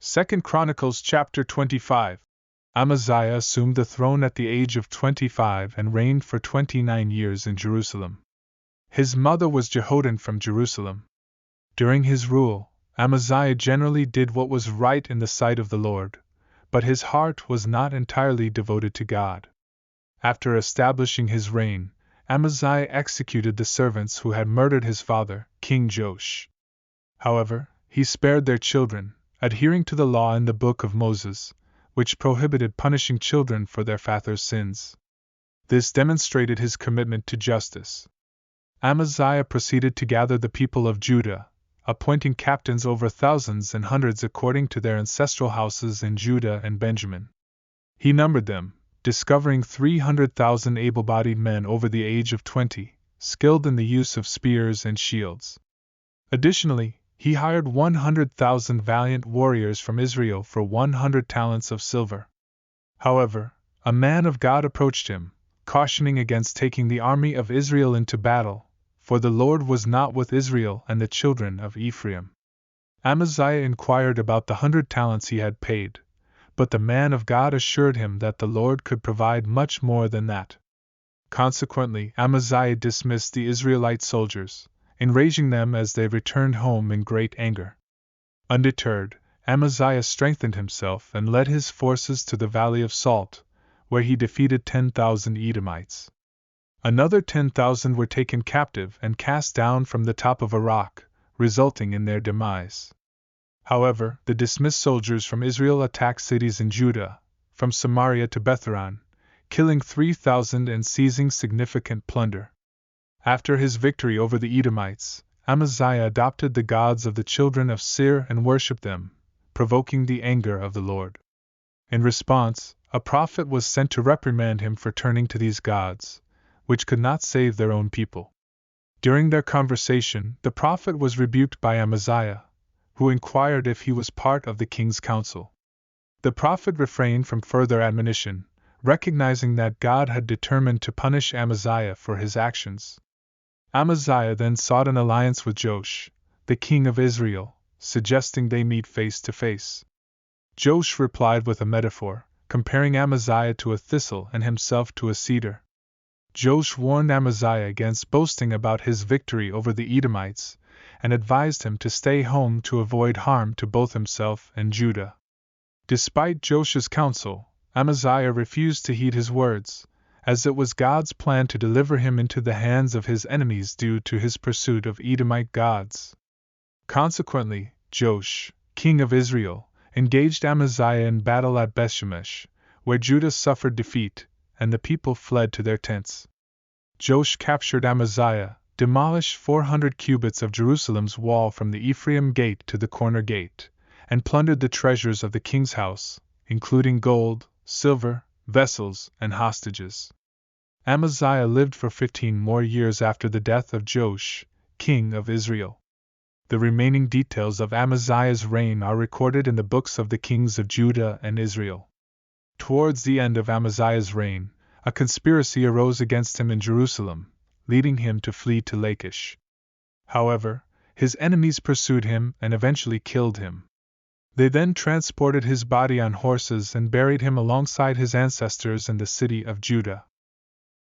2 Chronicles Chapter 25. Amaziah assumed the throne at the age of 25 and reigned for 29 years in Jerusalem. His mother was Jehoaddan from Jerusalem. During his rule, Amaziah generally did what was right in the sight of the Lord, but his heart was not entirely devoted to God. After establishing his reign, Amaziah executed the servants who had murdered his father, King Joash. However, he spared their children, adhering to the law in the book of Moses, which prohibited punishing children for their father's sins. This demonstrated his commitment to justice. Amaziah proceeded to gather the people of Judah, appointing captains over thousands and hundreds according to their ancestral houses in Judah and Benjamin. He numbered them, discovering 300,000 able-bodied men over the age of 20, skilled in the use of spears and shields. Additionally, he hired 100,000 valiant warriors from Israel for 100 talents of silver. However, a man of God approached him, cautioning against taking the army of Israel into battle, for the Lord was not with Israel and the children of Ephraim. Amaziah inquired about the 100 talents he had paid, but the man of God assured him that the Lord could provide much more than that. Consequently, Amaziah dismissed the Israelite soldiers, enraging them as they returned home in great anger. Undeterred, Amaziah strengthened himself and led his forces to the Valley of Salt, where he defeated 10,000 Edomites. Another 10,000 were taken captive and cast down from the top of a rock, resulting in their demise. However, the dismissed soldiers from Israel attacked cities in Judah, from Samaria to Bethhoron, killing 3,000 and seizing significant plunder. After his victory over the Edomites, Amaziah adopted the gods of the children of Seir and worshipped them, provoking the anger of the Lord. In response, a prophet was sent to reprimand him for turning to these gods, which could not save their own people. During their conversation, the prophet was rebuked by Amaziah, who inquired if he was part of the king's counsel. The prophet refrained from further admonition, recognizing that God had determined to punish Amaziah for his actions. Amaziah then sought an alliance with Joash, the king of Israel, suggesting they meet face to face. Joash replied with a metaphor, comparing Amaziah to a thistle and himself to a cedar. Joash warned Amaziah against boasting about his victory over the Edomites, and advised him to stay home to avoid harm to both himself and Judah. Despite Joash's counsel, Amaziah refused to heed his words, as it was God's plan to deliver him into the hands of his enemies due to his pursuit of Edomite gods. Consequently, Joash, king of Israel, engaged Amaziah in battle at Bethshemesh, where Judah suffered defeat, and the people fled to their tents. Joash captured Amaziah, demolished 400 cubits of Jerusalem's wall from the Ephraim Gate to the corner gate, and plundered the treasures of the king's house, including gold, silver, vessels, and hostages. Amaziah lived for 15 more years after the death of Joash, king of Israel. The remaining details of Amaziah's reign are recorded in the books of the kings of Judah and Israel. Towards the end of Amaziah's reign, a conspiracy arose against him in Jerusalem, leading him to flee to Lachish. However, his enemies pursued him and eventually killed him. They then transported his body on horses and buried him alongside his ancestors in the city of Judah.